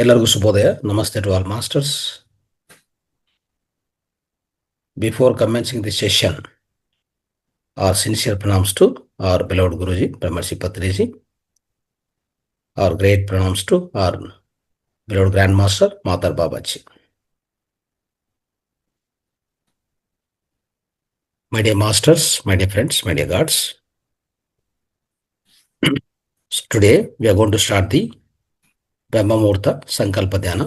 ಎಲ್ಲರಿಗೂ ಶುಭೋದಯ. ನಮಸ್ತೆ to all masters. Before commencing the session, our sincere pranams to our beloved Guruji, Brahmarshi Patriji. Our great pranams to our beloved Grandmaster, Matar Babaji. My dear masters, my dear friends, my dear gods. So today we are going to start the Brahma Muhurta Sankalpa Dhyana,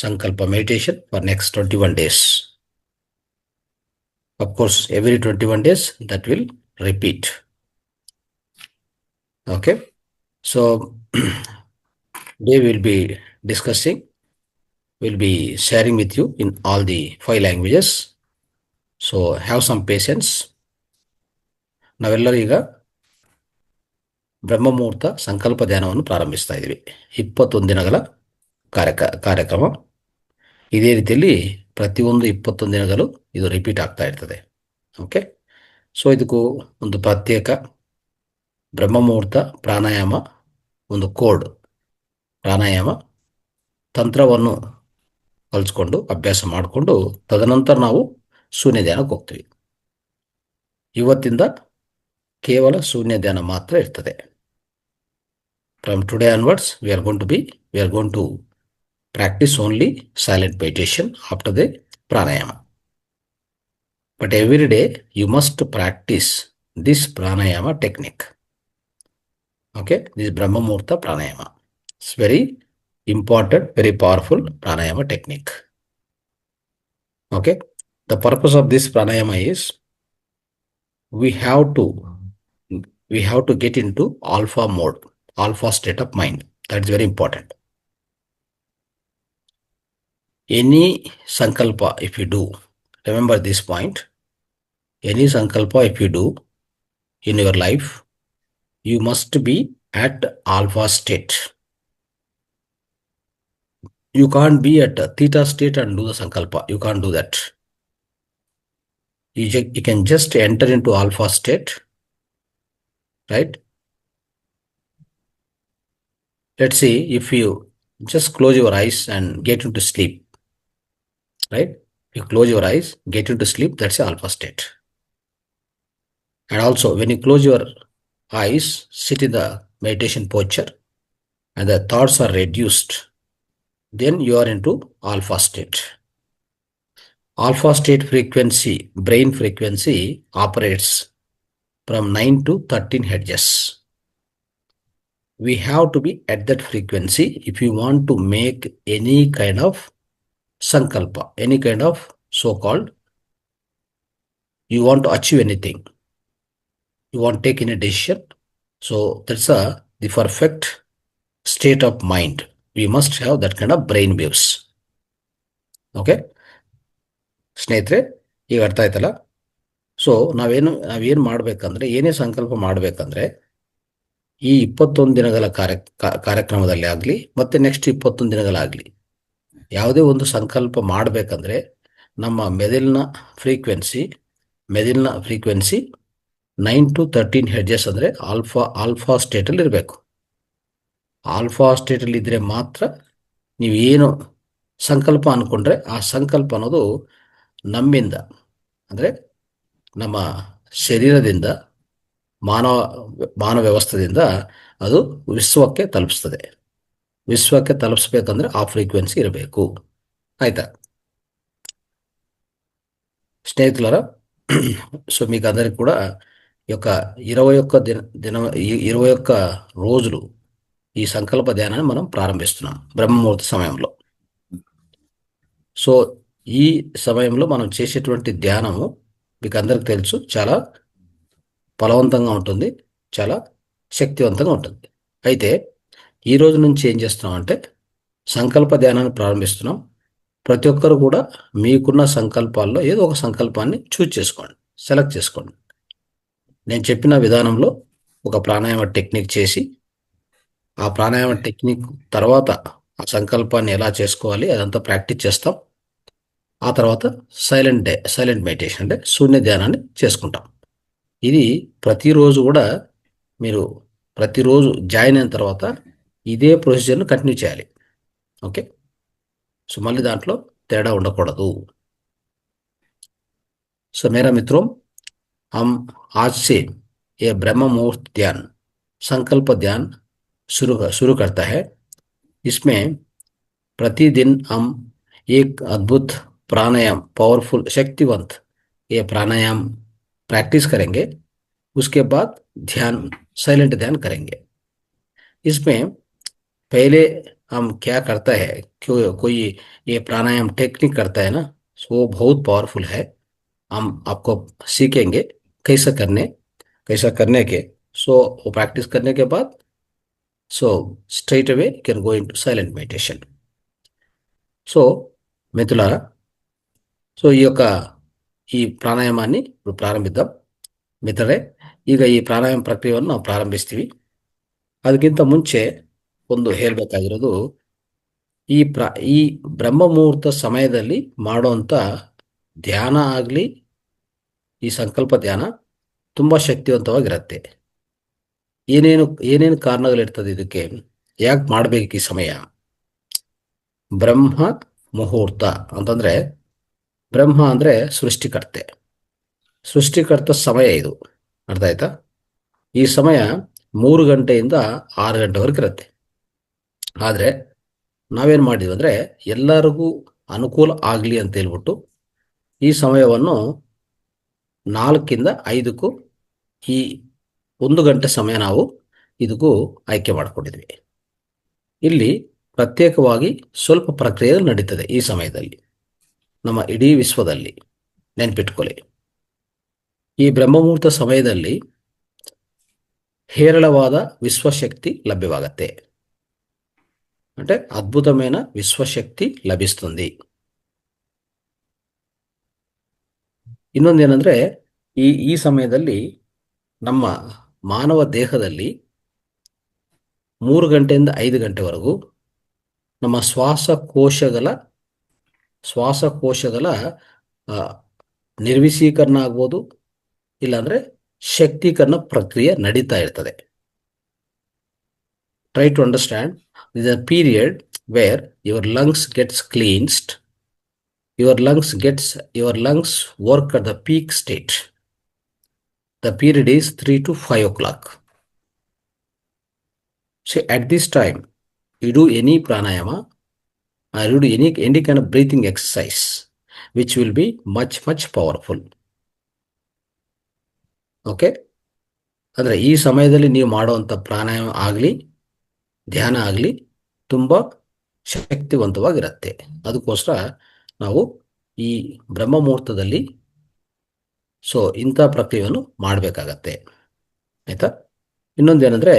Sankalpa meditation for next 21 days. Of course, every 21 days that will repeat. Okay. So today we'll be discussing, we'll be sharing with you in all the 5 languages. So have some patience. ನಾವೆಲ್ಲರೂ ಈಗ ಬ್ರಹ್ಮಮುಹೂರ್ತ ಸಂಕಲ್ಪ ಧ್ಯಾನವನ್ನು ಪ್ರಾರಂಭಿಸ್ತಾ ಇದ್ದೀವಿ. 21 ದಿನಗಳ ಕಾರ್ಯಕ್ರಮ. ಇದೇ ರೀತಿಯಲ್ಲಿ ಪ್ರತಿಯೊಂದು 21 ದಿನಗಳು ಇದು ರಿಪೀಟ್ ಆಗ್ತಾ ಇರ್ತದೆ. ಓಕೆ. ಸೊ ಇದಕ್ಕೂ ಒಂದು ಪ್ರತ್ಯೇಕ ಬ್ರಹ್ಮಮುಹೂರ್ತ ಪ್ರಾಣಾಯಾಮ, ಒಂದು ಕೋಡ್ ಪ್ರಾಣಾಯಾಮ ತಂತ್ರವನ್ನು ಕಲಿಸ್ಕೊಂಡು ಅಭ್ಯಾಸ ಮಾಡಿಕೊಂಡು ತದನಂತರ ನಾವು ಶೂನ್ಯ ಧ್ಯಾನಕ್ಕೆ ಹೋಗ್ತೀವಿ. ಇವತ್ತಿಂದ ಕೇವಲ ಶೂನ್ಯ ಧ್ಯಾನ ಮಾತ್ರ ಇರ್ತದೆ. From today onwards, we are going to practice only silent meditation after the pranayama. But every day you must practice this pranayama technique. Okay, this Brahma Muhurta pranayama. It's very important, very powerful pranayama technique. Okay, the purpose of this pranayama is we have to get into alpha mode, alpha state of mind. That's very important. Any sankalpa if you do, remember this point, any sankalpa if you do in your life, you must be at alpha state. You can't be at theta state and do the sankalpa. You can't do that. You can just enter into alpha state, right? Let's see, if you just close your eyes and get into sleep, right? You close your eyes, get into sleep, that's alpha state. And also when you close your eyes, sit in the meditation posture and the thoughts are reduced, then you are into alpha state. Alpha state frequency, brain frequency operates from 9 to 13 hertz. We have to be at that frequency if you want to make any kind of sankalpa, any kind of so-called, you want to achieve anything, you want to take any decision. So that's the perfect state of mind. We must have that kind of brain waves. Okay, ಸ್ನೇಹಿತರೆ, ಈಗ ಅರ್ಥ ಆಯ್ತಲ್ಲ? So ನಾವೇನು ಮಾಡ್ಬೇಕಂದ್ರೆ, ಏನೇ ಸಂಕಲ್ಪ ಮಾಡ್ಬೇಕಂದ್ರೆ ಈ 21 ದಿನಗಳ ಕಾರ್ಯಕ್ರಮದಲ್ಲಿ ಆಗಲಿ ಮತ್ತೆ ನೆಕ್ಸ್ಟ್ 21 ದಿನಗಳಾಗಲಿ ಯಾವುದೇ ಒಂದು ಸಂಕಲ್ಪ ಮಾಡಬೇಕಂದ್ರೆ ನಮ್ಮ ಮೆದುಳಿನ ಫ್ರೀಕ್ವೆನ್ಸಿ 9 to 13 ಹೆಡ್ಜಸ್ ಅಂದರೆ ಆಲ್ಫಾ ಸ್ಟೇಟಲ್ಲಿ ಇರಬೇಕು. ಆಲ್ಫಾ ಸ್ಟೇಟಲ್ಲಿ ಇದ್ದರೆ ಮಾತ್ರ ನೀವೇನು ಸಂಕಲ್ಪ ಅಂದ್ಕೊಂಡ್ರೆ ಆ ಸಂಕಲ್ಪ ಅನ್ನೋದು ನಮ್ಮಿಂದ, ಅಂದರೆ ನಮ್ಮ ಶರೀರದಿಂದ, ಮಾನವ ವ್ಯವಸ್ಥೆಯಿಂದ ಅದು ವಿಶ್ವಕ್ಕೆ ತಲುಪಿಸ್ತದೆ. ವಿಶ್ವಕ್ಕೆ ತಲುಪಿಸ್ಬೇಕಂದ್ರೆ ಆ ಫ್ರೀಕ್ವೆನ್ಸಿ ಇರಬೇಕು. ಆಯ್ತಾ స్నేహితులారా? సో మీకు అందరికి కూడా ఈ యొక్క 21 రోజులు ఈ సంకల్ప ధ్యానాన్ని మనం ప్రారంభిస్తున్నాం బ్రహ్మముహూర్త సమయంలో. సో ఈ సమయంలో మనం చేసేటువంటి ధ్యానము మీకు అందరికి తెలుసు, చాలా ఫలవంతంగా ఉంటుంది, చాలా శక్తివంతంగా ఉంటుంది. అయితే ఈ రోజు నుంచి ఏం చేస్తున్నాం అంటే సంకల్ప ధ్యానాన్ని ప్రారంభిస్తున్నాం. ప్రతి ఒక్కరు కూడా మీకున్న సంకల్పాల్లో ఏదో ఒక సంకల్పాన్ని చేసుకోండి, సెలెక్ట్ చేసుకోండి. నేను చెప్పిన విధానంలో ఒక ప్రాణాయామ టెక్నిక్ చేసి ఆ ప్రాణాయామ టెక్నిక్ తర్వాత ఆ సంకల్పాన్ని ఎలా చేసుకోవాలి అదంతా ప్రాక్టీస్ చేస్తాం. ఆ తర్వాత సైలెంట్ మెడిటేషన్ అంటే శూన్య ధ్యానాన్ని చేసుకుంటాం. ఇది ప్రతిరోజు కూడా మీరు ప్రతిరోజు జాయిన్ అయిన తర్వాత ఇదే ప్రొసీజర్ను కంటిన్యూ చేయాలి. ఓకే. సో మళ్ళీ దాంట్లో తేడా ఉండకూడదు. సో मेरा मित्रों, हम आज से ये ब्रह्म मुहूर्त ध्यान, संकल्प ध्यान शुरू करता है. इसमें प्रतिदिन हम एक अद्भुत प्राणायाम, पावरफुल, शक्तिवंत ये प्राणायाम प्रैक्टिस करेंगे. उसके बाद ध्यान, साइलेंट ध्यान करेंगे. इसमें पहले हम क्या करता है, क्यों कोई ये प्राणायाम टेक्निक करता है ना, सो वो बहुत पावरफुल है. हम आपको सीखेंगे कैसा करने, कैसा करने के. सो वो प्रैक्टिस करने के बाद so straight away can go into silent meditation. So మిత్రులారా, సో ఈ ಪ್ರಾಣಾಯಾಮಾన్ని ఇప్పుడు ಪ್ರಾರಂಭಿದ್దాం. ಮಿತ್ರರೇ, ಈಗ ಈ ಪ್ರಾಣಾಯಾಮ ಪ್ರಕ್ರಿಯೆಯನ್ನು ನಾವು ಪ್ರಾರಂಭಿಸ್ತೀವಿ. ಅದಕ್ಕಿಂತ ಮುಂಚೆ ಒಂದು ಹೇಳಬೇಕಾಗಿರೋದು, ಈ ಬ್ರಹ್ಮ ಮುಹೂರ್ತ ಸಮಯದಲ್ಲಿ ಮಾಡುವಂಥ ಧ್ಯಾನ ಆಗಲಿ, ಈ ಸಂಕಲ್ಪ ಧ್ಯಾನ ತುಂಬ ಶಕ್ತಿವಂತವಾಗಿರುತ್ತೆ. ಏನೇನು ಕಾರಣಗಳಿರ್ತದೆ ಇದಕ್ಕೆ, ಯಾಕೆ ಮಾಡಬೇಕು ಈ ಸಮಯ? ಬ್ರಹ್ಮ ಮುಹೂರ್ತ ಅಂತಂದರೆ, ಬ್ರಹ್ಮ ಅಂದರೆ ಸೃಷ್ಟಿಕರ್ತ ಸಮಯ ಇದು. ಅರ್ಥ ಆಯ್ತಾ? ಈ ಸಮಯ 3 ಗಂಟೆಯಿಂದ 6 ಗಂಟೆವರೆಗೆ ಇರುತ್ತೆ. ಆದರೆ ನಾವೇನು ಮಾಡಿದ್ವಿ ಅಂದರೆ, ಎಲ್ಲರಿಗೂ ಅನುಕೂಲ ಆಗಲಿ ಅಂತ ಹೇಳ್ಬಿಟ್ಟು ಈ ಸಮಯವನ್ನು 4ರಿಂದ 5ಕ್ಕೂ ಈ 1 ಗಂಟೆ ಸಮಯ ನಾವು ಇದಕ್ಕೂ ಆಯ್ಕೆ ಮಾಡಿಕೊಂಡಿದ್ವಿ. ಇಲ್ಲಿ ಪ್ರತ್ಯೇಕವಾಗಿ ಸ್ವಲ್ಪ ಪ್ರಕ್ರಿಯೆಗಳು ನಡೀತದೆ ಈ ಸಮಯದಲ್ಲಿ, ನಮ್ಮ ಇಡೀ ವಿಶ್ವದಲ್ಲಿ. ನೆನ್ಪಿಟ್ಕೊಳ್ಳಿ, ಈ ಬ್ರಹ್ಮಮುಹೂರ್ತ ಸಮಯದಲ್ಲಿ ಹೇರಳವಾದ విశ్వశక్తి లభ్యవాగತ್ತೆ. అంటే అద్భుతమైన విశ్వశక్తి లభిస్తుంది. ಇನ್ನೊಂದೇನೆಂದರೆ, ಈ ಸಮಯದಲ್ಲಿ ನಮ್ಮ ಮಾನವ ದೇಹದಲ್ಲಿ 3 ಗಂಟೆಯಿಂದ 5 ಗಂಟೆವರೆಗೂ ನಮ್ಮ ಶ್ವಾಸಕೋಶಗಳ ನಿರ್ವಿಷೀಕರಣ ಆಗ್ಬೋದು, ಇಲ್ಲಾಂದರೆ ಶಕ್ತೀಕರಣ ಪ್ರಕ್ರಿಯೆ ನಡೀತಾ ಇರ್ತದೆ. Try to understand, this is a period where your lungs gets cleansed, your lungs work at the peak state. The period is 3 to 5 o'clock. So at this time, you do any pranayama or you do any kind of breathing exercise, which will be much powerful. Okay? ಅಂದರೆ ಈ ಸಮಯದಲ್ಲಿ ನೀವು ಮಾಡುವಂಥ ಪ್ರಾಣಾಯಾಮ ಆಗಲಿ, ಧ್ಯಾನ ಆಗಲಿ ತುಂಬ ಶಕ್ತಿವಂತವಾಗಿರುತ್ತೆ. ಅದಕ್ಕೋಸ್ಕರ ನಾವು ಈ ಬ್ರಹ್ಮ ಮುಹೂರ್ತದಲ್ಲಿ ಇಂಥ ಪ್ರಕ್ರಿಯೆಯನ್ನು ಮಾಡಬೇಕಾಗತ್ತೆ. ಆಯಿತಾ? ಇನ್ನೊಂದೇನೆಂದರೆ,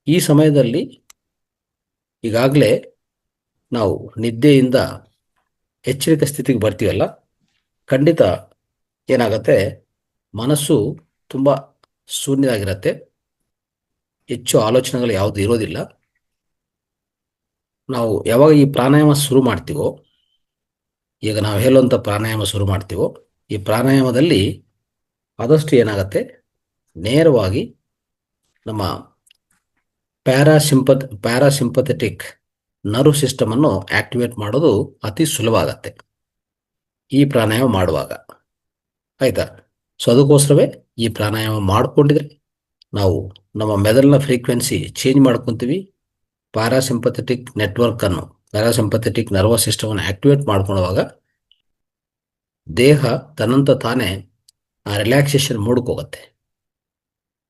ಈ ಸಮಯದಲ್ಲಿ ಈಗಾಗಲೇ ನಾವು ನಿದ್ದೆಯಿಂದ ಎಚ್ಚರಿಕೆ ಸ್ಥಿತಿಗೆ ಬರ್ತೀವಲ್ಲ, ಖಂಡಿತ ಏನಾಗುತ್ತೆ, ಮನಸ್ಸು ತುಂಬ ಶೂನ್ಯವಾಗಿರುತ್ತೆ, ಹೆಚ್ಚು ಆಲೋಚನೆಗಳು ಯಾವುದು ಇರೋದಿಲ್ಲ. ನಾವು ಯಾವಾಗ ಈ ಪ್ರಾಣಾಯಾಮ ಶುರು ಮಾಡ್ತೀವೋ, ಈಗ ನಾವು ಹೇಳುವಂಥ ಪ್ರಾಣಾಯಾಮ ಶುರು ಮಾಡ್ತೀವೋ, ಈ ಪ್ರಾಣಾಯಾಮದಲ್ಲಿ ಆದಷ್ಟು ಏನಾಗುತ್ತೆ, ನೇರವಾಗಿ ನಮ್ಮ ಪ್ಯಾರಾಸಿಂಪಥೆಟಿಕ್ ನರ್ವ್ ಸಿಸ್ಟಮನ್ನು ಆಕ್ಟಿವೇಟ್ ಮಾಡೋದು ಅತಿ ಸುಲಭ ಆಗತ್ತೆ ಈ ಪ್ರಾಣಾಯಾಮ ಮಾಡುವಾಗ. ಆಯಿತಾ? ಸೊ ಅದಕ್ಕೋಸ್ಕರವೇ ಈ ಪ್ರಾಣಾಯಾಮ ಮಾಡಿಕೊಂಡಿದ್ರೆ ನಾವು ನಮ್ಮ ಮೆದುಳಿನ ಫ್ರೀಕ್ವೆನ್ಸಿ ಚೇಂಜ್ ಮಾಡ್ಕೊತೀವಿ. ಪ್ಯಾರಾಸಿಂಪಥೆಟಿಕ್ ನರ್ವಸ್ ಸಿಸ್ಟಮನ್ನು ಆಕ್ಟಿವೇಟ್ ಮಾಡ್ಕೊಳ್ಳುವಾಗ ದೇಹ ತನ್ನಂತ ತಾನೇ ಆ ರಿಲ್ಯಾಕ್ಸೇಷನ್ ಮೋಡ್ಗೆ ಹೋಗುತ್ತೆ.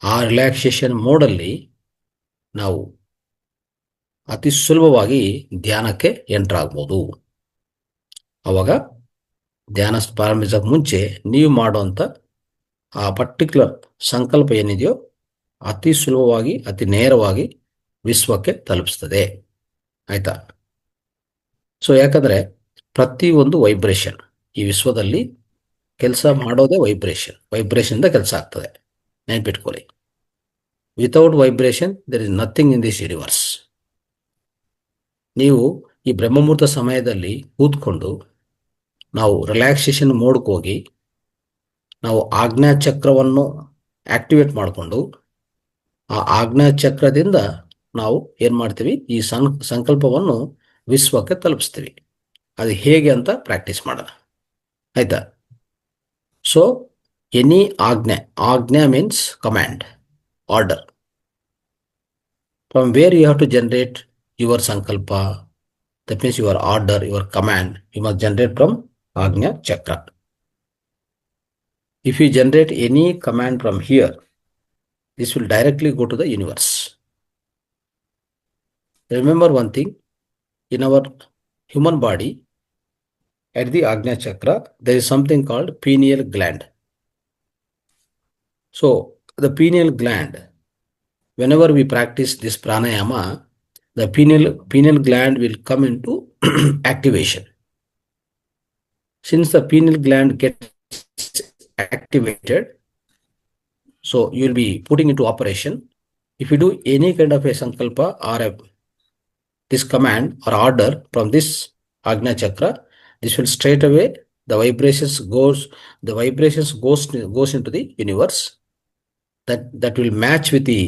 ಆ ರಿಲ್ಯಾಕ್ಸೇಷನ್ ಮೋಡಲ್ಲಿ ನಾವು ಅತಿ ಸುಲಭವಾಗಿ ಧ್ಯಾನಕ್ಕೆ ಎಂಟರ್ ಆಗ್ಬೋದು. ಆವಾಗ ಧ್ಯಾನ ಪ್ರಾರಂಭಿಸೋಕೆ ಮುಂಚೆ ನೀವು ಮಾಡುವಂಥ ಆ ಪರ್ಟಿಕ್ಯುಲರ್ ಸಂಕಲ್ಪ ಏನಿದೆಯೋ ಅತಿ ಸುಲಭವಾಗಿ, ಅತಿ ನೇರವಾಗಿ ವಿಶ್ವಕ್ಕೆ ತಲುಪಿಸ್ತದೆ. ಆಯಿತಾ? ಸೊ ಯಾಕಂದರೆ ಪ್ರತಿಯೊಂದು ವೈಬ್ರೇಷನ್ ಈ ವಿಶ್ವದಲ್ಲಿ ಕೆಲಸ ಮಾಡೋದೇ ವೈಬ್ರೇಷನ್ದ ಕೆಲಸ ಆಗ್ತದೆ. ನೆನಪಿಟ್ಕೊಳ್ಳಿ, without vibration there is nothing in this universe. ನೀವು ಈ ಬ್ರಹ್ಮಮುಹೂರ್ತ ಸಮಯದಲ್ಲಿ ಕೂತ್ಕೊಂಡು ನಾವು ರಿಲ್ಯಾಕ್ಸೇಷನ್ ಮೋಡ್ಗೆ ಹೋಗಿ ನಾವು ಆಜ್ಞಾಚಕ್ರವನ್ನು ಆಕ್ಟಿವೇಟ್ ಮಾಡಿಕೊಂಡು ಆ ಆಜ್ಞಾಚಕ್ರದಿಂದ ನಾವು ಏನು ಮಾಡ್ತೀವಿ, ಈ ಸಂಕಲ್ಪವನ್ನು ವಿಶ್ವಕ್ಕೆ ತಲುಪಿಸ್ತೀವಿ. ಅದು ಹೇಗೆ ಅಂತ ಪ್ರಾಕ್ಟೀಸ್ ಮಾಡೋಣ, ಆಯ್ತಾ? ಸೊ ಎನಿ ಆಜ್ಞೆ means command, order. From where you have to generate your sankalpa, that means your order, your command, you must generate from Agnya Chakra. If you generate any command from here, this will directly go to the universe. Remember one thing, in our human body, at the Agnya Chakra, there is something called pineal gland. So, the pineal gland, whenever we practice this pranayama, the pineal gland will come into activation. Since the pineal gland gets activated, so you will be putting into operation. If you do any kind of a sankalpa or this command or order from this Agnya Chakra, this will straight away the vibrations goes into the universe. That will match with the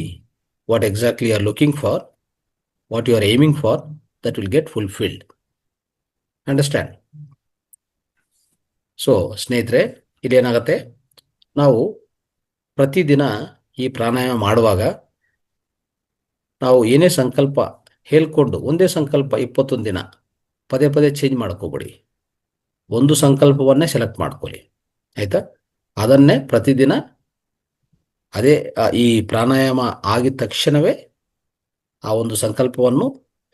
what exactly you are looking for, what you are aiming for, that will get fulfilled. Understand? So ಸ್ನೇಹಿತರೆ, ಇದೇನಾಗುತ್ತೆ, ನಾವು ಪ್ರತಿದಿನ ಈ ಪ್ರಾಣಾಯಾಮ ಮಾಡುವಾಗ ನಾವು ಏನೇ ಸಂಕಲ್ಪ ಹೇಳ್ಕೊಂಡು, ಒಂದೇ ಸಂಕಲ್ಪ 21 ದಿನ ಪದೇ ಪದೇ ಚೇಂಜ್ ಮಾಡ್ಕೋಬೇಡಿ. ಒಂದು ಸಂಕಲ್ಪವನ್ನೇ ಸೆಲೆಕ್ಟ್ ಮಾಡ್ಕೊಳ್ಳಿ, ಆಯ್ತಾ? ಅದನ್ನೇ ಪ್ರತಿದಿನ ಅದೇ ಈ ಪ್ರಾಣಾಯಾಮ ಆಗಿದ ತಕ್ಷಣವೇ ಆ ಒಂದು ಸಂಕಲ್ಪವನ್ನು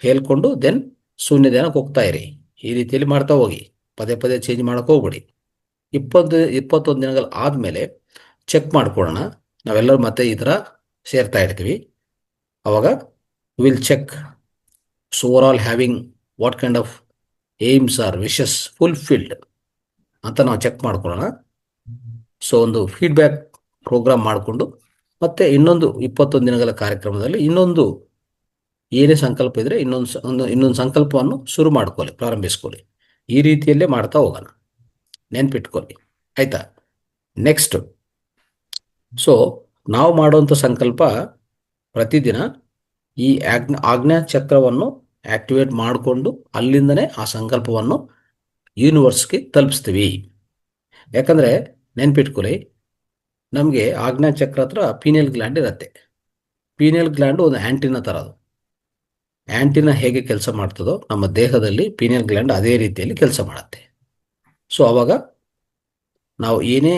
ಹೇಳ್ಕೊಂಡು ದೆನ್ ಶೂನ್ಯ ಧ್ಯಾನಕ್ಕೆ ಹೋಗ್ತಾ ಇರಿ. ಈ ರೀತಿಯಲ್ಲಿ ಮಾಡ್ತಾ ಹೋಗಿ, ಪದೇ ಪದೇ ಚೇಂಜ್ ಮಾಡೋಕೆ ಹೋಗ್ಬೇಡಿ. 21 ದಿನಗಳು ಆದಮೇಲೆ ಚೆಕ್ ಮಾಡ್ಕೊಳ್ಳೋಣ. ನಾವೆಲ್ಲರೂ ಮತ್ತೆ ಈ ಥರ ಸೇರ್ತಾ ಇರ್ತೀವಿ. ಅವಾಗ will check so over all having what kind of aims or wishes fulfilled ಅಂತ ನಾವು ಚೆಕ್ ಮಾಡ್ಕೊಳ್ಳೋಣ. ಸೊ ಒಂದು ಫೀಡ್ಬ್ಯಾಕ್ ಪ್ರೋಗ್ರಾಮ್ ಮಾಡಿಕೊಂಡು ಮತ್ತೆ ಇನ್ನೊಂದು 21 ದಿನಗಳ ಕಾರ್ಯಕ್ರಮದಲ್ಲಿ ಇನ್ನೊಂದು ಏನೇ ಸಂಕಲ್ಪ ಇದ್ರೆ ಇನ್ನೊಂದು ಸಂಕಲ್ಪವನ್ನು ಶುರು ಮಾಡ್ಕೊಳ್ಳಿ, ಪ್ರಾರಂಭಿಸ್ಕೊಳ್ಳಿ. ಈ ರೀತಿಯಲ್ಲೇ ಮಾಡ್ತಾ ಹೋಗೋಣ, ನೆನ್ಪಿಟ್ಕೊಳ್ಳಿ, ಆಯ್ತಾ? ನೆಕ್ಸ್ಟ್, ಸೊ ನಾವು ಮಾಡುವಂಥ ಸಂಕಲ್ಪ ಪ್ರತಿದಿನ ಈ ಆಜ್ಞಾ ಚಕ್ರವನ್ನು ಆಕ್ಟಿವೇಟ್ ಮಾಡಿಕೊಂಡು ಅಲ್ಲಿಂದನೇ ಆ ಸಂಕಲ್ಪವನ್ನು ಯೂನಿವರ್ಸ್ಗೆ ತಲುಪಿಸ್ತೀವಿ. ಯಾಕಂದರೆ ನೆನ್ಪಿಟ್ಕೊಳ್ಳಿ, ನಮಗೆ ಆಜ್ಞಾ ಚಕ್ರ ಹತ್ರ ಪೀನಿಯಲ್ ಗ್ಲ್ಯಾಂಡ್ ಇರುತ್ತೆ. ಪೀನಿಯಲ್ ಗ್ಲ್ಯಾಂಡು ಒಂದು ಆ್ಯಂಟಿನ ಥರ. ಅದು ಆ್ಯಂಟಿನ ಹೇಗೆ ಕೆಲಸ ಮಾಡ್ತದೋ ನಮ್ಮ ದೇಹದಲ್ಲಿ ಪೀನಿಯಲ್ ಗ್ಲ್ಯಾಂಡ್ ಅದೇ ರೀತಿಯಲ್ಲಿ ಕೆಲಸ ಮಾಡುತ್ತೆ. ಸೊ ಅವಾಗ ನಾವು ಏನೇ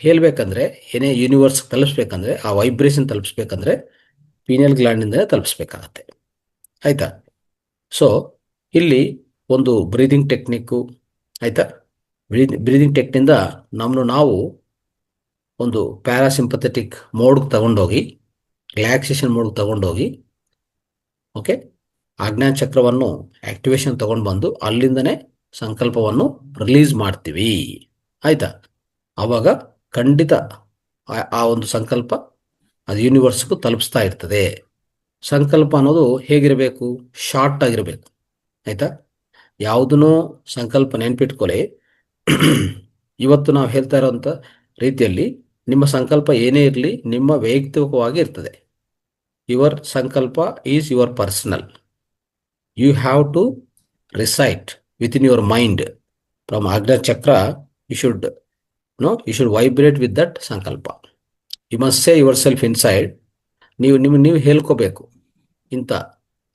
ಹೇಳಬೇಕಂದ್ರೆ, ಏನೇ ಯೂನಿವರ್ಸ್ ತಲುಪಿಸ್ಬೇಕಂದ್ರೆ, ಆ ವೈಬ್ರೇಷನ್ ತಲುಪಿಸ್ಬೇಕಂದ್ರೆ ಪೀನಿಯಲ್ ಗ್ಲ್ಯಾಂಡಿಂದಲೇ ತಲುಪಿಸ್ಬೇಕಾಗತ್ತೆ, ಆಯಿತಾ? ಸೊ ಇಲ್ಲಿ ಒಂದು ಬ್ರೀದಿಂಗ್ ಟೆಕ್ನಿಕ್ಕು, ಆಯಿತಾ? ಬ್ರೀದಿಂಗ್ ಟೆಕ್ನಿಂದ ನಮ್ಮನ್ನು ನಾವು ಒಂದು ಪ್ಯಾರಾಸಿಂಪಥೆಟಿಕ್ ಮೋಡ್ಗೆ ತಗೊಂಡೋಗಿ, ರಿಲ್ಯಾಕ್ಸೇಷನ್ ಮೋಡ್ಗೆ ತಗೊಂಡೋಗಿ, ಓಕೆ, ಆಜ್ಞಾ ಚಕ್ರವನ್ನು ಆಕ್ಟಿವೇಶನ್ ತಗೊಂಡು ಬಂದು ಅಲ್ಲಿಂದನೇ ಸಂಕಲ್ಪವನ್ನು ರಿಲೀಸ್ ಮಾಡ್ತೀವಿ, ಆಯಿತಾ? ಆವಾಗ ಖಂಡಿತ ಆ ಒಂದು ಸಂಕಲ್ಪ ಅದು ಯೂನಿವರ್ಸ್ಗೂ ತಲುಪಿಸ್ತಾ ಇರ್ತದೆ. ಸಂಕಲ್ಪ ಅನ್ನೋದು ಹೇಗಿರಬೇಕು? ಶಾರ್ಟ್ ಆಗಿರಬೇಕು, ಆಯಿತಾ? ಯಾವುದನ್ನೂ ಸಂಕಲ್ಪ ನೆನ್ಪಿಟ್ಕೊಳ್ಳಿ. ಇವತ್ತು ನಾವು ಹೇಳ್ತಾ ಇರೋಂಥ ರೀತಿಯಲ್ಲಿ ನಿಮ್ಮ ಸಂಕಲ್ಪ ಏನೇ ಇರಲಿ ನಿಮ್ಮ ವೈಯಕ್ತಿಕವಾಗಿ ಇರ್ತದೆ. Your sankalpa is your personal. You have to recite within your mind from Ajna chakra. You should vibrate with that sankalpa. You must say yourself inside. ನೀವು ಹೇಳ್ಕೋಬೇಕು ಇಂಥ,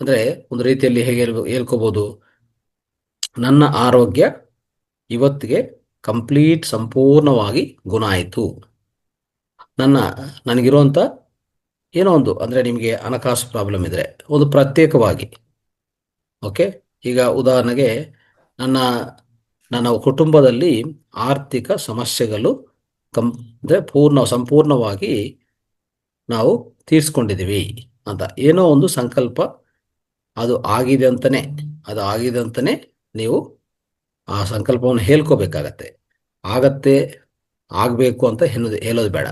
ಅಂದರೆ ಒಂದು ರೀತಿಯಲ್ಲಿ ಹೇಗೆ ಹೇಳ್ಕೋಬೋದು, ನನ್ನ ಆರೋಗ್ಯ ಇವತ್ತಿಗೆ ಕಂಪ್ಲೀಟ್ ಸಂಪೂರ್ಣವಾಗಿ ಗುಣ ಆಯಿತು. ನನಗಿರುವಂಥ ಏನೋ ಒಂದು, ಅಂದರೆ ನಿಮಗೆ ಹಣಕಾಸು ಪ್ರಾಬ್ಲಮ್ ಇದ್ದರೆ ಒಂದು ಪ್ರತ್ಯೇಕವಾಗಿ, ಓಕೆ, ಈಗ ಉದಾಹರಣೆಗೆ ನನ್ನ ಕುಟುಂಬದಲ್ಲಿ ಆರ್ಥಿಕ ಸಮಸ್ಯೆಗಳು ಅಂದರೆ ಸಂಪೂರ್ಣವಾಗಿ ನಾವು ತೀರಿಸ್ಕೊಂಡಿದ್ದೀವಿ ಅಂತ ಏನೋ ಒಂದು ಸಂಕಲ್ಪ, ಅದು ಆಗಿದೆ ಅಂತಲೇ ನೀವು ಆ ಸಂಕಲ್ಪವನ್ನು ಹೇಳ್ಕೋಬೇಕಾಗತ್ತೆ. ಆಗಬೇಕು ಅಂತ ಹೇಳೋದು ಬೇಡ.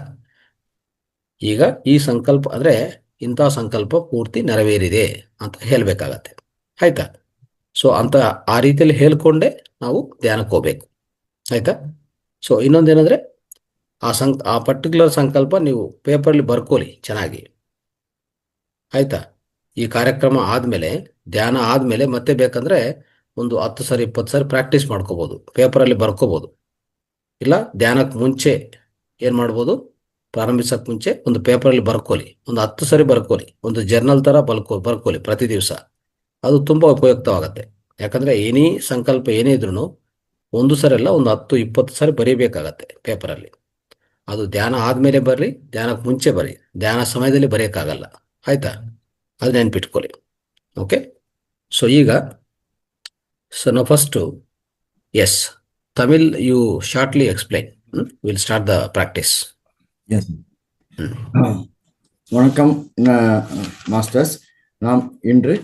ಈಗ ಈ ಸಂಕಲ್ಪ ಅಂದರೆ ಇಂಥ ಸಂಕಲ್ಪ ಪೂರ್ತಿ ನೆರವೇರಿದೆ ಅಂತ ಹೇಳಬೇಕಾಗತ್ತೆ, ಆಯಿತಾ? ಸೊ ಆ ರೀತಿಯಲ್ಲಿ ಹೇಳ್ಕೊಂಡೇ ನಾವು ಧ್ಯಾನಕ್ಕೆ ಹೋಗ್ಬೇಕು, ಆಯಿತಾ? ಸೊ ಇನ್ನೊಂದೇನೆಂದರೆ ಆ ಪರ್ಟಿಕ್ಯುಲರ್ ಸಂಕಲ್ಪ ನೀವು ಪೇಪರಲ್ಲಿ ಬರ್ಕೊಳ್ಳಿ ಚೆನ್ನಾಗಿ, ಆಯಿತಾ? ಈ ಕಾರ್ಯಕ್ರಮ ಆದಮೇಲೆ, ಧ್ಯಾನ ಆದಮೇಲೆ ಮತ್ತೆ ಬೇಕಂದ್ರೆ ಒಂದು 10 ಸಾರಿ 20 ಸಾರಿ ಪ್ರಾಕ್ಟೀಸ್ ಮಾಡ್ಕೋಬೋದು, ಪೇಪರಲ್ಲಿ ಬರ್ಕೋಬೋದು. ಇಲ್ಲ ಧ್ಯಾನಕ್ಕೆ ಮುಂಚೆ ಏನು ಮಾಡ್ಬೋದು, ಪ್ರಾರಂಭಿಸೋಕೆ ಮುಂಚೆ ಒಂದು ಪೇಪರಲ್ಲಿ ಬರ್ಕೊಳ್ಳಿ, ಒಂದು 10 ಸಾರಿ ಬರ್ಕೊಳ್ಳಿ, ಒಂದು ಜರ್ನಲ್ ಥರ ಬರ್ಕೊಳ್ಳಿ ಪ್ರತಿ ದಿವಸ. ಅದು ತುಂಬ ಉಪಯುಕ್ತವಾಗುತ್ತೆ. ಯಾಕಂದರೆ ಏನೇ ಸಂಕಲ್ಪ ಏನೇ ಇದ್ರೂ ಒಂದು ಸಾರಿ ಅಲ್ಲ, ಒಂದು 10-20 ಸಾರಿ ಬರೀಬೇಕಾಗತ್ತೆ ಪೇಪರಲ್ಲಿ. ಅದು ಧ್ಯಾನ ಆದಮೇಲೆ ಬರ್ರಿ, ಧ್ಯಾನಕ್ಕೆ ಮುಂಚೆ ಬರ್ರಿ, ಧ್ಯಾನ ಸಮಯದಲ್ಲಿ ಬರೆಯೋಕ್ಕಾಗಲ್ಲ. ಆಯಿತಾ? ಅದು ನೆನ್ಪಿಟ್ಕೊಳ್ಳಿ. ಓಕೆ. ಸೊ ಈಗ ನಾವು first yes Tamil you shortly explain. Will start the practice. Yes வணக்கம் மாஸ்டர்ஸ். நாம் இன்று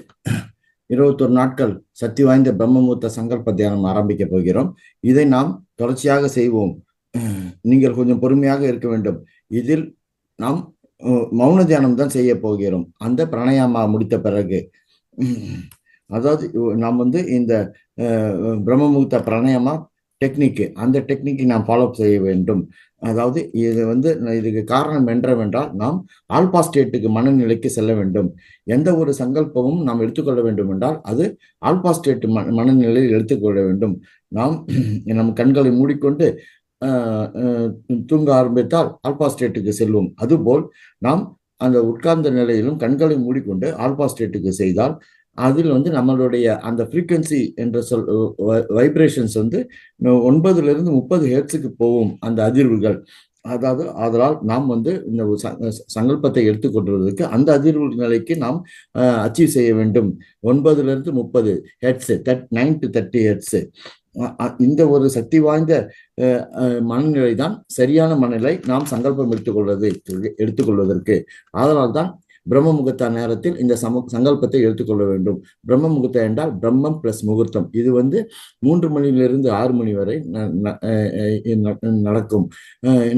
21 நாட்கள் சக்தி வாய்ந்த பிரம்மமுகூர்த்த சங்கல்ப தியானம் ஆரம்பிக்க போகிறோம். இதை நாம் தொடர்ச்சியாக செய்வோம். நீங்கள் கொஞ்சம் பொறுமையாக இருக்க வேண்டும். இதில் நாம் மௌன தியானம் தான் செய்ய போகிறோம். அந்த பிராணாயாமா முடித்த பிறகு, அதாவது நாம் இந்த பிரம்மமுகூர்த்த பிராணாயாமா டெக்னிக்கு, அந்த டெக்னிக்கை நாம் ஃபாலோ செய்ய வேண்டும். அதாவது இது இதுக்கு காரணம் என்னவென்றால், நாம் ஆல்பா ஸ்டேட்டுக்கு மனநிலைக்கு செல்ல வேண்டும். எந்த ஒரு சங்கல்பமும் நாம் எடுத்துக்கொள்ள வேண்டும் என்றால் அது ஆல்பா ஸ்டேட் மனநிலையில் எடுத்துக்கொள்ள வேண்டும். நாம் நம் கண்களை மூடிக்கொண்டு தூங்க ஆரம்பித்தால் ஆல்பா ஸ்டேட்டுக்கு செல்வோம். அதுபோல் நாம் அந்த உட்கார்ந்த நிலையிலும் கண்களை மூடிக்கொண்டு ஆல்பா ஸ்டேட்டுக்கு செய்தால் அதில் நம்மளுடைய அந்த ஃப்ரீக்வன்சி என்ற வைப்ரேஷன்ஸ் 9 to 30 ஹெர்ட்ஸுக்கு போகும் அந்த அதிர்வுகள். அதனால் நாம் இந்த சங்கல்பத்தை எடுத்துக்கொள்வதற்கு அந்த அதிர்வு நிலைக்கு நாம் அச்சீவ் செய்ய வேண்டும். 9 to 30 ஹெர்ட்ஸ், 9 to 30 ஹெர்ட்ஸ். இந்த ஒரு சக்தி வாய்ந்த மனநிலை தான் சரியான மனநிலை நாம் சங்கல்பம் எடுத்துக்கொள்வதற்கு. அதனால் தான் பிரம்ம முகூர்த்த நேரத்தில் இந்த சங்கல்பத்தை எடுத்துக்கொள்ள வேண்டும். பிரம்ம முகூர்த்தம் என்றால் பிரம்மம் பிளஸ் முகூர்த்தம். இது 3 மணியிலிருந்து 6 மணி வரை நடக்கும்.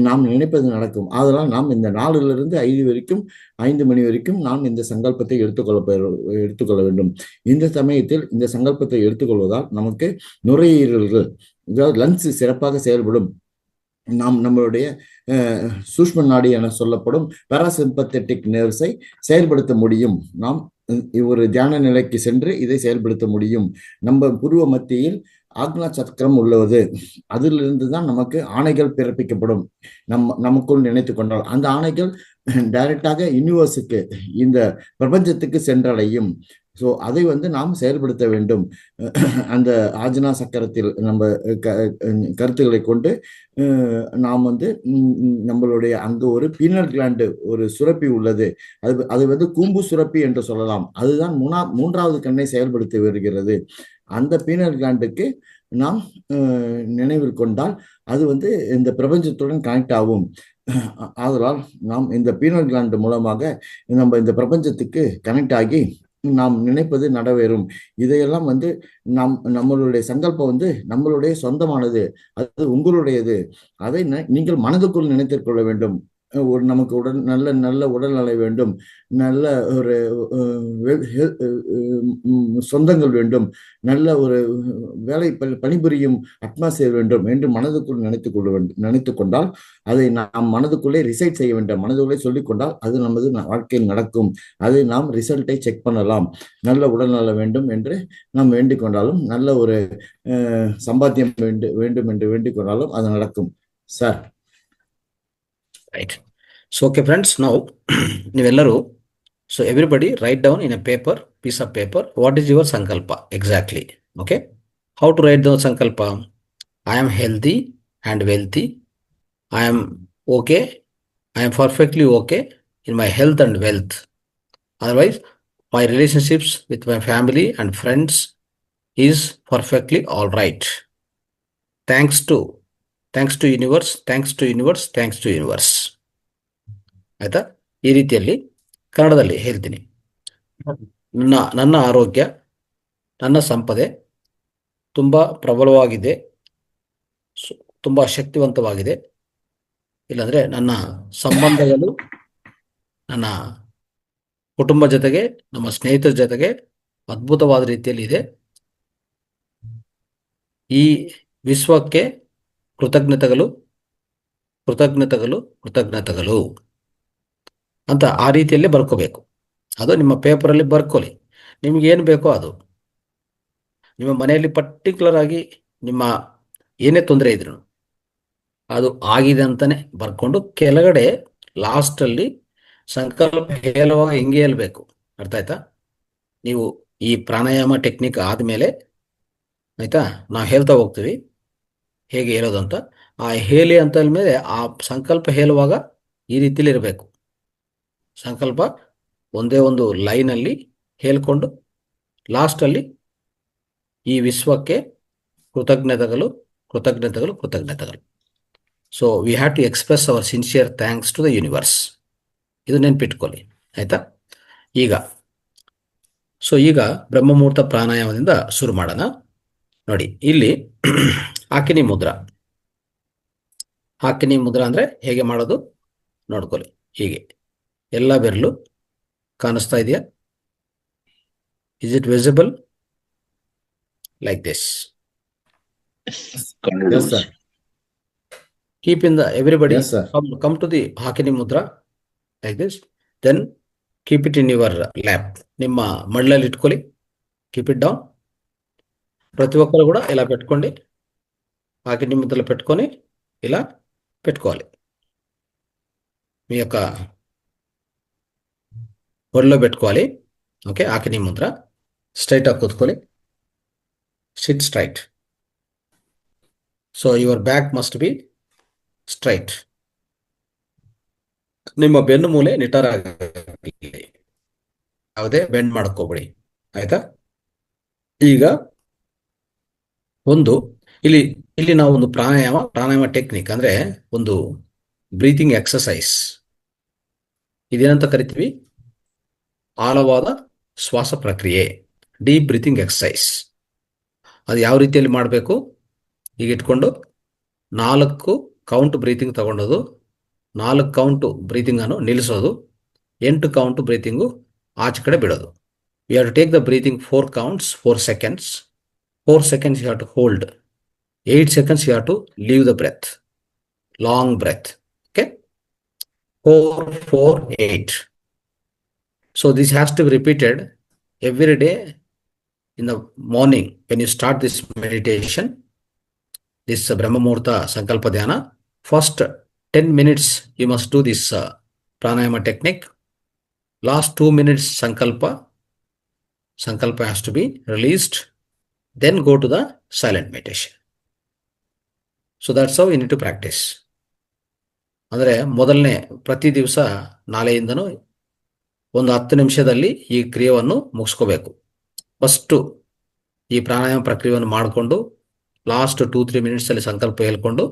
நாம் நினைப்பது நடக்கும். அதனால் நாம் இந்த 4 to 5 வரைக்கும், 5 மணி வரைக்கும் நாம் இந்த சங்கல்பத்தை எடுத்துக்கொள்ள வேண்டும். இந்த சமயத்தில் இந்த சங்கல்பத்தை எடுத்துக்கொள்வதால் நமக்கு நுரையீரல்கள், அதாவது லங்ஸ் சிறப்பாக செயல்படும். நாம் நம்மளுடைய சூஷ்ம நாடி என சொல்லப்படும் பாராசிம்பத்தட்டிக் நர்வ்ஸை செயல்படுத்த முடியும். நாம் ஒரு தியான நிலைக்கு சென்று இதை செயல்படுத்த முடியும். நம்ம புருவ மத்தியில் ஆக்னா சக்கரம் உள்ளது. அதிலிருந்து தான் நமக்கு ஆணைகள் பிறப்பிக்கப்படும். நமக்குள் நினைத்து கொண்டால் அந்த ஆணைகள் டைரக்டாக யூனிவர்ஸுக்கு, இந்த பிரபஞ்சத்துக்கு சென்றடையும். ஸோ அதை நாம் செயல்படுத்த வேண்டும். அந்த ஆஜ்னா சக்கரத்தில் நம்ம கருத்துக்களை கொண்டு நாம் நம்மளுடைய அங்கு ஒரு பீனல் கிளாண்டு, ஒரு சுரப்பி உள்ளது. அது கூம்பு சுரப்பி என்று சொல்லலாம். அதுதான் 3வது கண்ணை செயல்படுத்தி வருகிறது. அந்த பீனல் கிளாண்டுக்கு நாம் நினைவில் கொண்டால் அது இந்த பிரபஞ்சத்துடன் கனெக்ட் ஆகும். ஆதலால் நாம் இந்த பீனல் கிளாண்டு மூலமாக நம்ம இந்த பிரபஞ்சத்துக்கு கனெக்ட் ஆகி நாம் நினைப்பது நடவேறும். இதையெல்லாம் நம்மளுடைய சங்கல்பம் நம்மளுடைய சொந்தமானது, அது உங்களுடையது. அதை நீங்கள் மனதுக்குள் நினைத்துக் கொள்ள வேண்டும். நமக்கு நல்ல உடல்நலை வேண்டும், நல்ல ஒரு சொந்தங்கள் வேண்டும், நல்ல ஒரு வேலை பணிபுரியும் அட்மாஸ்பியர் வேண்டும் என்று மனதுக்குள் நினைத்து கொண்டால் அதை நாம் மனதுக்குள்ளே ரிசைட் செய்ய வேண்டும். மனதுக்குள்ளே சொல்லிக்கொண்டால் அது நமது வாழ்க்கையில் நடக்கும். அதை நாம் ரிசல்ட்டை செக் பண்ணலாம். நல்ல உடல்நல வேண்டும் என்று நாம் வேண்டிக் கொண்டாலும், நல்ல ஒரு சம்பாத்தியம் வேண்டும் என்று வேண்டிக் கொண்டாலும் அது நடக்கும். Sir, Right. So, okay, friends, now, so everybody write down in a piece of paper, what is your sankalpa exactly. Okay. How to write the sankalpa? I am healthy and wealthy. I am okay. I am perfectly okay in my health and wealth. Otherwise, my relationships with my family and friends is perfectly all right. Thanks to universe, thanks to universe, thanks to universe. ಆಯ್ತಾ? ಈ ರೀತಿಯಲ್ಲಿ ಕನ್ನಡದಲ್ಲಿ ಹೇಳ್ತೀನಿ. ನನ್ನ ಆರೋಗ್ಯ, ನನ್ನ ಸಂಪದೆ ತುಂಬ ಪ್ರಬಲವಾಗಿದೆ, ತುಂಬ ಶಕ್ತಿವಂತವಾಗಿದೆ. ಇಲ್ಲಾಂದರೆ ನನ್ನ ಸಂಬಂಧಗಳು ನನ್ನ ಕುಟುಂಬ ಜೊತೆಗೆ, ನಮ್ಮ ಸ್ನೇಹಿತರ ಜೊತೆಗೆ ಅದ್ಭುತವಾದ ರೀತಿಯಲ್ಲಿ ಇದೆ. ಈ ವಿಶ್ವಕ್ಕೆ ಕೃತಜ್ಞತೆಗಳು ಕೃತಜ್ಞತೆಗಳು ಕೃತಜ್ಞತೆಗಳು ಅಂತ ಆ ರೀತಿಯಲ್ಲೇ ಬರ್ಕೋಬೇಕು. ಅದು ನಿಮ್ಮ ಪೇಪರಲ್ಲಿ ಬರ್ಕೊಳ್ಳಿ. ನಿಮ್ಗೆ ಏನು ಬೇಕೋ ಅದು. ನಿಮ್ಮ ಮನೆಯಲ್ಲಿ ಪರ್ಟಿಕ್ಯುಲರ್ ಆಗಿ ನಿಮ್ಮ ಏನೇ ತೊಂದರೆ ಇದ್ರು ಅದು ಆಗಿದೆ ಅಂತಾನೆ ಬರ್ಕೊಂಡು ಕೆಳಗಡೆ ಲಾಸ್ಟಲ್ಲಿ ಸಂಕಲ್ಪ ಹೇಳುವಾಗ ಹಿಂಗೆ ಹೇಳ್ಬೇಕು. ಅರ್ಥ ಆಯ್ತಾ? ನೀವು ಈ ಪ್ರಾಣಾಯಾಮ ಟೆಕ್ನಿಕ್ ಆದಮೇಲೆ ಆಯ್ತಾ, ನಾವು ಹೇಳ್ತಾ ಹೋಗ್ತೀವಿ ಹೇಗೆ ಹೇಳೋದು ಅಂತ. ಆ ಹೇಳಿ ಅಂತ ಮೇಲೆ ಆ ಸಂಕಲ್ಪ ಹೇಳುವಾಗ ಈ ರೀತಿಲಿ ಇರಬೇಕು. ಸಂಕಲ್ಪ ಒಂದೇ ಒಂದು ಲೈನಲ್ಲಿ ಹೇಳ್ಕೊಂಡು ಲಾಸ್ಟಲ್ಲಿ ಈ ವಿಶ್ವಕ್ಕೆ ಕೃತಜ್ಞತೆಗಳು ಕೃತಜ್ಞತೆಗಳು ಕೃತಜ್ಞತೆಗಳು. So we have to express our sincere thanks to the universe. ಇದು ನೆನ್ಪಿಟ್ಕೊಳ್ಳಿ, ಆಯ್ತಾ? ಈಗ ಬ್ರಹ್ಮಮುಹೂರ್ತ ಪ್ರಾಣಾಯಾಮದಿಂದ ಶುರು ಮಾಡೋಣ. ನೋಡಿ, ಇಲ್ಲಿ ಹಾಕಿನಿ ಮುದ್ರಾ. ಹಾಕಿನಿ ಮುದ್ರಾ ಅಂದರೆ ಹೇಗೆ ಮಾಡೋದು ನೋಡ್ಕೊಳ್ಳಿ. ಹೀಗೆ ಎಲ್ಲ ಬೆರಳು ಕಾಣಿಸ್ತಾ ಇದೆಯಾ? Is it visible like this? Yes, sir. Keep in the everybody Yes, sir. come to the Hakini Mudra like this. Then keep it in your lap. ನಿಮ್ಮ ಮಡ್ಲಲ್ಲಿ ಇಟ್ಕೊಳ್ಳಿ. Keep it down. ಪ್ರತಿ ಒಕ್ಕರು ಕೂಡ ఇలా పెట్టుకోండి. ఆకిని ముద్రలో పెట్టుకొని ఇలా పెట్టుకోవాలి. మీ యొక్క ఒళ్ళో పెట్టుకోవాలి. Okay, ఆకిని Mudra. Straight ఆಗಿ కూತ್ಕೊಳ್ಳಿ. Sit straight. So your back must be straight. ನಿಮ್ಮ ಬೆನ್ನು ಮೂಲೆ ನಿಟಾರಾಗಲಿ. ಯಾವುದೇ ಬೆಂಡ್ ಮಾಡ್ಕೋಬೇಡಿ, ಆಯ್ತಾ? ಈಗ ಒಂದು ಇಲ್ಲಿ ಇಲ್ಲಿ ನಾವು ಒಂದು ಪ್ರಾಣಾಯಾಮ ಟೆಕ್ನಿಕ್ ಅಂದ್ರೆ ಒಂದು ಬ್ರೀತಿಂಗ್ ಎಕ್ಸಸೈಸ್. ಇದೇನಂತ ಕರಿತೀವಿ? ಆಳವಾದ ಶ್ವಾಸ ಪ್ರಕ್ರಿಯೆ, ಡೀಪ್ ಬ್ರೀತಿಂಗ್ ಎಕ್ಸಸೈಸ್. ಅದು ಯಾವ ರೀತಿಯಲ್ಲಿ ಮಾಡಬೇಕು? ಈಗ ಇಟ್ಕೊಂಡು 4 ಕೌಂಟ್ ಬ್ರೀತಿಂಗ್ ತಗೊಂಡೋದು, 4 ಕೌಂಟು ಬ್ರೀತಿಂಗನ್ನು ನಿಲ್ಲಿಸೋದು, 8 ಕೌಂಟು ಬ್ರೀತಿಂಗು ಆಚೆ ಕಡೆ ಬಿಡೋದು. You have to take the breathing 4 counts, 4 seconds. 4 seconds you have to hold. 8 seconds you have to leave the breath. Long breath. Okay? 4, 4, 8. So this has to be repeated every day in the morning when you start this meditation, this Brahma Muhurta Sankalpa Dhyana. First 10 minutes you must do this pranayama technique. Last 2 minutes sankalpa has to be released. Then go to the silent meditation. So that's how you need to practice. ಅಂದರೆ ಮೊದಲನೇ ಪ್ರತಿ ದಿವಸ ನಾಳೆಯಿಂದನೂ ಒಂದು 10 ನಿಮಿಷದಲ್ಲಿ ಈ ಕ್ರಿಯೆಯನ್ನು ಮುಗಿಸ್ಕೋಬೇಕು. First ಈ ಪ್ರಾಣಾಯಾಮ ಪ್ರಕ್ರಿಯೆಯನ್ನು ಮಾಡಿಕೊಂಡು ಲಾಸ್ಟ್ 2-3 ಮಿನಿಟ್ಸಲ್ಲಿ ಸಂಕಲ್ಪ ಹೇಳ್ಕೊಂಡು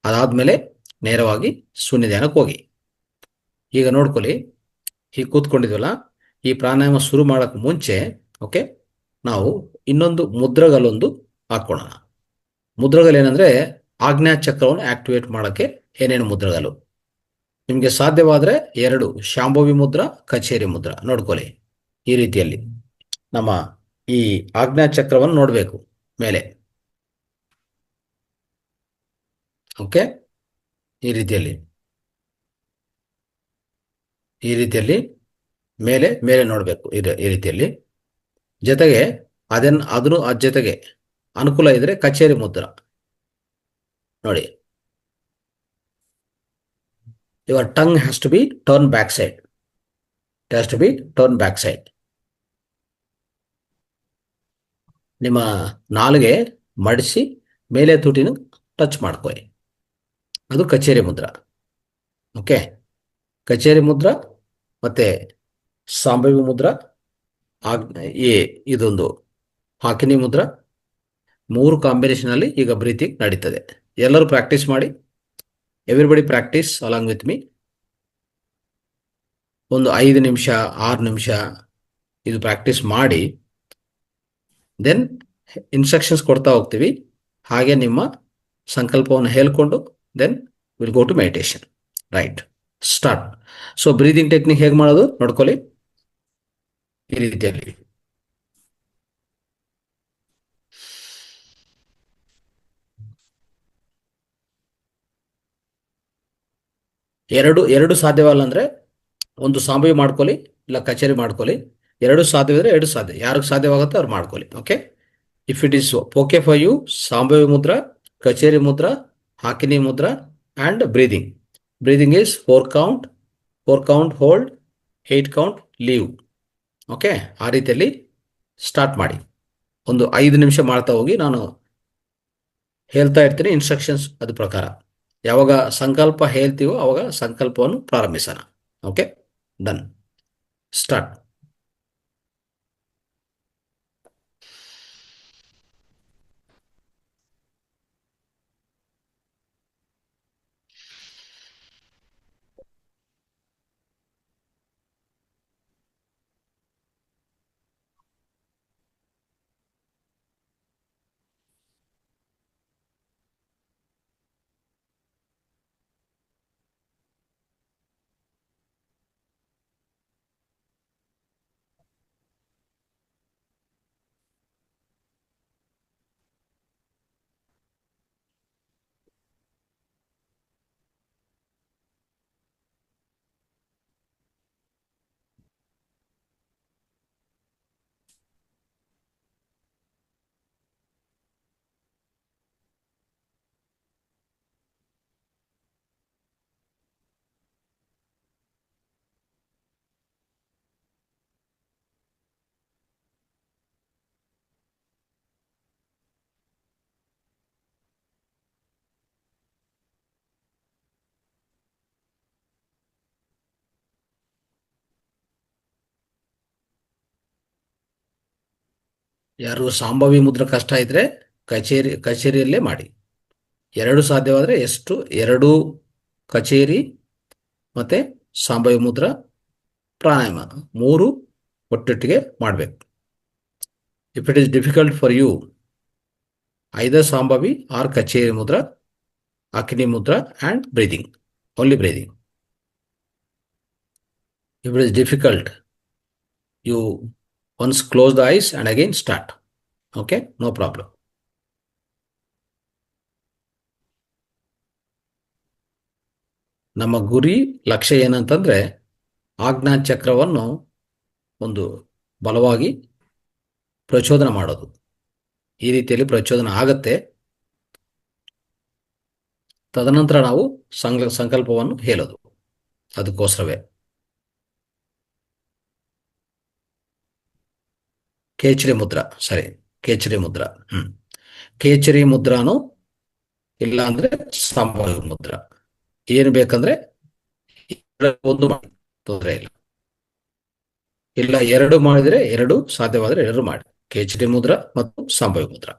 ಅದಾದಮೇಲೆ ನೇರವಾಗಿ ಶೂನ್ಯ ಧ್ಯಾನಕ್ಕೆ ಹೋಗಿ. ಈಗ ನೋಡ್ಕೊಳ್ಳಿ, ಹೀಗೆ ಕೂತ್ಕೊಂಡಿದ್ವಲ್ಲ, ಈ ಪ್ರಾಣಾಯಾಮ ಶುರು ಮಾಡೋಕ್ಕೆ ಮುಂಚೆ ಓಕೆ ನಾವು ಇನ್ನೊಂದು ಮುದ್ರಗಳೊಂದು ಹಾಕ್ಕೊಳ್ಳೋಣ. ಮುದ್ರಗಳೇನೆಂದರೆ ಆಜ್ಞಾ ಚಕ್ರವನ್ನು ಆಕ್ಟಿವೇಟ್ ಮಾಡೋಕ್ಕೆ ಏನೇನು ಮುದ್ರಗಳು ನಿಮಗೆ ಸಾಧ್ಯವಾದರೆ 2 ಶಾಂಭವಿ ಮುದ್ರಾ, ಕಚೇರಿ ಮುದ್ರಾ ನೋಡ್ಕೊಳ್ಳಿ. ಈ ರೀತಿಯಲ್ಲಿ ನಮ್ಮ ಈ ಆಜ್ಞಾ ಚಕ್ರವನ್ನು ನೋಡಬೇಕು ಮೇಲೆ. ಓಕೆ, ಈ ರೀತಿಯಲ್ಲಿ ಮೇಲೆ ಮೇಲೆ ನೋಡಬೇಕು. ಈ ರೀತಿಯಲ್ಲಿ ಜೊತೆಗೆ ಅದನ್ನು ಜೊತೆಗೆ ಅನುಕೂಲ ಇದ್ರೆ ಕಚೇರಿ ಮುದ್ರಾ ನೋಡಿ. Your tongue has to be turn back side. It has to be turn back side. ನಿಮ್ಮ ನಾಲಿಗೆ ಮಡಿಸಿ ಮೇಲೆ ತುಟಿನ ಟಚ್ ಮಾಡ್ಕೊಳ್ಳಿ. ಅದು ಕಚೇರಿ ಮುದ್ರಾ. ಓಕೆ, ಕಚೇರಿ ಮುದ್ರಾ ಮತ್ತೆ ಸಾಂಬವಿ ಮುದ್ರಾ, ಇದೊಂದು ಹಾಕಿನಿ ಮುದ್ರಾ, 3 ಕಾಂಬಿನೇಷನ್ ಅಲ್ಲಿ ಈಗ ಬ್ರೀತಿಂಗ್ ನಡೀತದೆ. ಎಲ್ಲರೂ ಪ್ರಾಕ್ಟೀಸ್ ಮಾಡಿ. Everybody practice along with me. ಒಂದು 5 ನಿಮಿಷ 6 ನಿಮಿಷ ಇದು ಪ್ರಾಕ್ಟೀಸ್ ಮಾಡಿ. ದೆನ್ ಇನ್ಸ್ಟ್ರಕ್ಷನ್ಸ್ ಕೊಡ್ತಾ ಹೋಗ್ತೀವಿ. ಹಾಗೆ ನಿಮ್ಮ ಸಂಕಲ್ಪವನ್ನು ಹೇಳ್ಕೊಂಡು then will go to meditation. Right, start. So breathing technique ಹೇಗೆ ಮಾಡೋದು ನೋಡ್ಕೊಳ್ಳಿ. ಈ ರೀತಿಯಲ್ಲಿ ಎರಡು ಸಾಧ್ಯವಲ್ಲ ಅಂದ್ರೆ ಒಂದು ಸಾಂಬವಿ ಮಾಡ್ಕೊಳ್ಳಿ, ಇಲ್ಲ ಕಚೇರಿ ಮಾಡ್ಕೊಳ್ಳಿ. ಎರಡು ಸಾಧ್ಯವಿದ್ರೆ ಎರಡು ಸಾಧ್ಯ, ಯಾರಿಗೆ ಸಾಧ್ಯವಾಗುತ್ತೋ ಅವ್ರು ಮಾಡ್ಕೊಳ್ಳಿ. Okay, if it is okay for you, Shambhavi mudra, Khechari mudra, Hakini mudra and breathing. Breathing is 4 count, 4 count hold, 8 count leave. Okay, ಆ ರೀತಿಯಲ್ಲಿ ಸ್ಟಾರ್ಟ್ ಮಾಡಿ. ಒಂದು 5 ನಿಮಿಷ ಮಾಡ್ತಾ ಹೋಗಿ. ನಾನು ಹೇಳ್ತಾ ಇರ್ತೀನಿ ಇನ್ಸ್ಟ್ರಕ್ಷನ್ಸ್ ಅದ್ರ ಪ್ರಕಾರ. ಯಾವಾಗ ಸಂಕಲ್ಪ ಹೇಳ್ತೀವೋ ಅವಾಗ ಸಂಕಲ್ಪವನ್ನು ಪ್ರಾರಂಭಿಸೋಣ. Okay, done, start. ಯಾರು ಸಂಭಾವಿ ಮುದ್ರ ಕಷ್ಟ ಇದ್ರೆ ಕಚೇರಿಯಲ್ಲೇ ಮಾಡಿ. ಎರಡು ಸಾಧ್ಯವಾದರೆ ಎಷ್ಟು, ಎರಡು ಕಚೇರಿ ಮತ್ತೆ ಸಂಭಾವಿ ಮುದ್ರ ಪ್ರಾಣಾಯಾಮ ಮೂರು ಒಟ್ಟೊಟ್ಟಿಗೆ ಮಾಡಬೇಕು. If it is difficult for you, either Shambhavi or Khechari mudra, Agni mudra and breathing, only breathing. If it is difficult, you once close the eyes and again start. Okay, no problem. ನಮ್ಮ ಗುರಿ ಲಕ್ಷ್ಯ ಏನಂತಂದ್ರೆ ಆಜ್ಞಾ ಚಕ್ರವನ್ನು ಒಂದು ಬಲವಾಗಿ ಪ್ರಚೋದನೆ ಮಾಡೋದು. ಈ ರೀತಿಯಲ್ಲಿ ಪ್ರಚೋದನೆ ಆಗತ್ತೆ. ತದನಂತರ ನಾವು ಸಂಕಲ್ಪವನ್ನು ಹೇಳೋದು. ಅದಕ್ಕೋಸ್ಕರವೇ ಕೇಚರಿ ಮುದ್ರಾ, ಸರಿ, ಕೇಚರಿ ಮುದ್ರಾ. ಕೇಚರಿ ಮುದ್ರಾನು ಇಲ್ಲ ಅಂದ್ರೆ ಸಂಭಾವಿ ಮುದ್ರಾ, ಏನು ಬೇಕಂದ್ರೆ ಒಂದು ಮಾಡಿ, ತೊಂದರೆ ಇಲ್ಲ. ಇಲ್ಲ ಎರಡು ಮಾಡಿದ್ರೆ ಎರಡು, ಸಾಧ್ಯವಾದ್ರೆ ಎರಡು ಮಾಡಿ, ಕೇಚರಿ ಮುದ್ರಾ ಮತ್ತು ಸಂಭಾವಿ ಮುದ್ರಾ.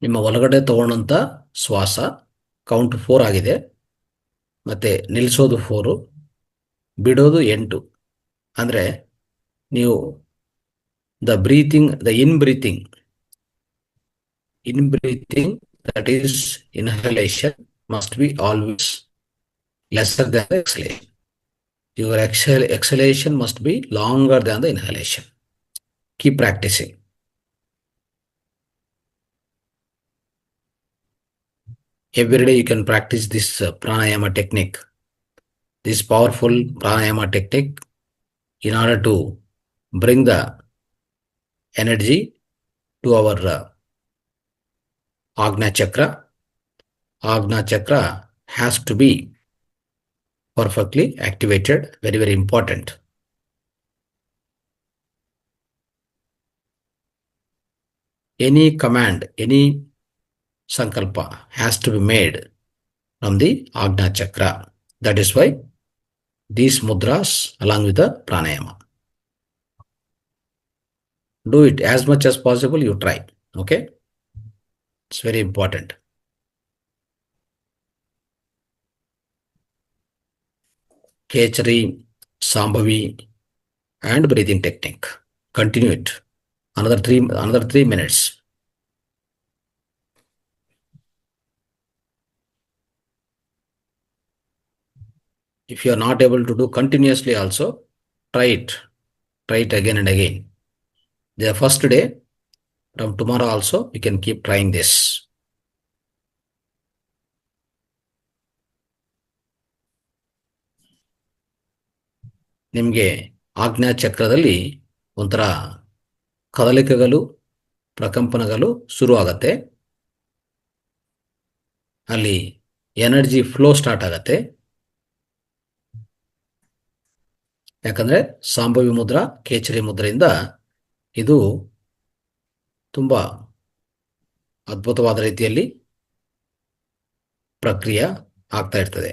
ನಿಮ್ಮ ಒಳಗಡೆ ತಗೊಂಡಂತ ಶ್ವಾಸ ಕೌಂಟ್ 4 ಆಗಿದೆ. ಮತ್ತೆ ನಿಲ್ಲಿಸೋದು 4, ಬಿಡೋದು 8. ಅಂದ್ರೆ ನೀವು the in breathing that is inhalation must be always lesser than the exhalation. Your exhalation must be longer than the inhalation. Keep practicing. Every day you can practice this pranayama technique, this powerful pranayama technique, in order to bring the energy to our Agna Chakra. Agna Chakra has to be perfectly activated, very, very important. Any command, any sankalpa has to be made from the Agna Chakra. That is why these mudras along with the pranayama. Do it as much as possible, you try. Okay, it's very important. Kechari, Sambhavi and breathing technique. Continue it. Another 3 minutes. If you are not able to do continuously also, try it. Try it again and again. The first day, from tomorrow also, you can keep trying this. ನಿಮಗೆ ಆಜ್ಞಾ ಚಕ್ರದಲ್ಲಿ ಒಂಥರ ಕದಲಿಕೆಗಳು, ಪ್ರಕಂಪನಗಳು ಶುರು ಆಗತ್ತೆ. ಅಲ್ಲಿ energy flow start ಆಗತ್ತೆ. ಯಾಕಂದ್ರೆ ಸಾಂಭವಿ ಮುದ್ರಾ, ಕೇಚರಿ ಮುದ್ರೆಯಿಂದ ಇದು ತುಂಬಾ ಅದ್ಭುತವಾದ ರೀತಿಯಲ್ಲಿ ಪ್ರಕ್ರಿಯೆ ಆಗ್ತಾ ಇರ್ತದೆ.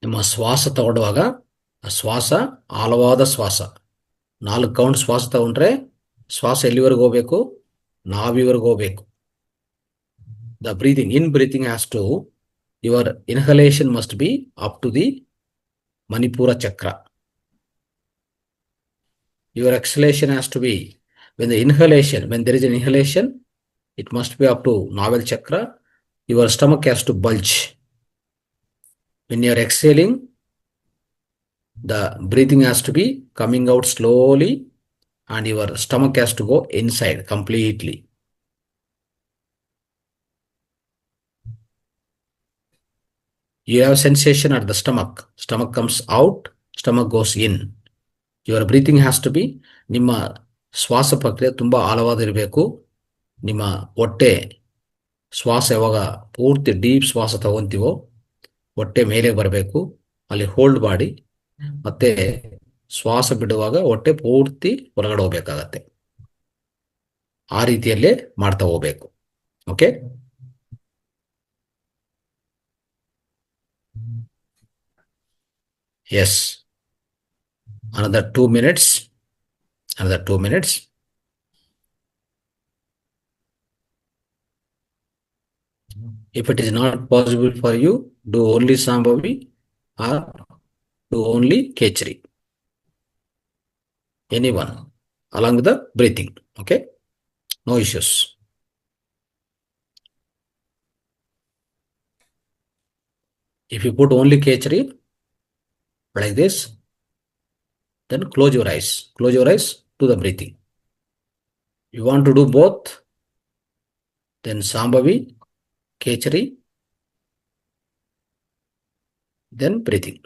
ನಿಮ್ಮ ಶ್ವಾಸ ತಗೊಳ್ಳುವಾಗ ಆ ಶ್ವಾಸ ಆಳವಾದ ಶ್ವಾಸ, 4 ಕೌಂಟ್ ಶ್ವಾಸ ತಗೊಂಡ್ರೆ ಶ್ವಾಸ ಎಲ್ಲಿವರೆಗೂ ಹೋಗ್ಬೇಕು? ನಾಭಿವರೆಗೂ ಹೋಗ್ಬೇಕು. The breathing has to, your inhalation must be up to the Manipura chakra. Your exhalation has to be, when there is an inhalation, it must be up to navel chakra. Your stomach has to bulge. When you are exhaling, the breathing has to be coming out slowly and your stomach has to go inside completely. You have sensation at the stomach. Stomach comes out, stomach goes in. Your breathing has to be, ನಿಮ್ಮ ಶ್ವಾಸ ಪ್ರಕ್ರಿಯೆ ತುಂಬಾ ಆಳವಾದಿರಬೇಕು. ನಿಮ್ಮ ಹೊಟ್ಟೆ ಶ್ವಾಸ ಯಾವಾಗ ಪೂರ್ತಿ deep ಶ್ವಾಸ ತಗೊಂತೀವೋ ಹೊಟ್ಟೆ ಮೇಲೆ ಬರಬೇಕು, ಅಲ್ಲಿ ಹೋಲ್ಡ್ ಮಾಡಿ ಮತ್ತೆ ಶ್ವಾಸ ಬಿಡುವಾಗ ಹೊಟ್ಟೆ ಪೂರ್ತಿ ಹೊರಗಡೆ ಹೋಗ್ಬೇಕಾಗತ್ತೆ. ಆ ರೀತಿಯಲ್ಲೇ ಮಾಡ್ತಾ ಹೋಗ್ಬೇಕು. Okay, yes, another 2 minutes. If it is not possible for you, do only Sambhavi or do only Kechari. Anyone along with the breathing. Okay, no issues. If you put only Kechari like this, then close your eyes. Close your eyes to the breathing. You want to do both, then Sambhavi, Kechari, then breathing.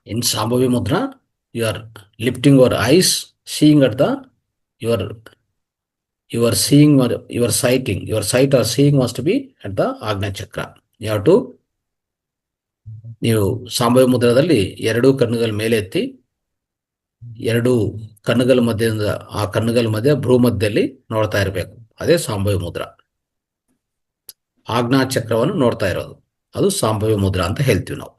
In Sambhavi Mudra, you are lifting your eyes, seeing at the, you are seeing or you are sighting. Your sight or seeing must be at the Agnya Chakra. You have to, ನೀವು ಸಾಂಭವಿ ಮುದ್ರದಲ್ಲಿ 2 ಕಣ್ಣುಗಳ ಮೇಲೆ ಎತ್ತಿ 2 ಕಣ್ಣುಗಳ ಮಧ್ಯದಿಂದ ಆ ಕಣ್ಣುಗಳ ಮಧ್ಯೆ ಭ್ರೂ ಮಧ್ಯದಲ್ಲಿ ನೋಡ್ತಾ ಇರಬೇಕು. ಅದೇ ಸಾಂಭವಿ ಮುದ್ರಾ. ಆಜ್ಞಾ ಚಕ್ರವನ್ನು ನೋಡ್ತಾ ಇರೋದು, ಅದು ಸಾಂಭವಿ ಮುದ್ರಾ ಅಂತ ಹೇಳ್ತೀವಿ ನಾವು.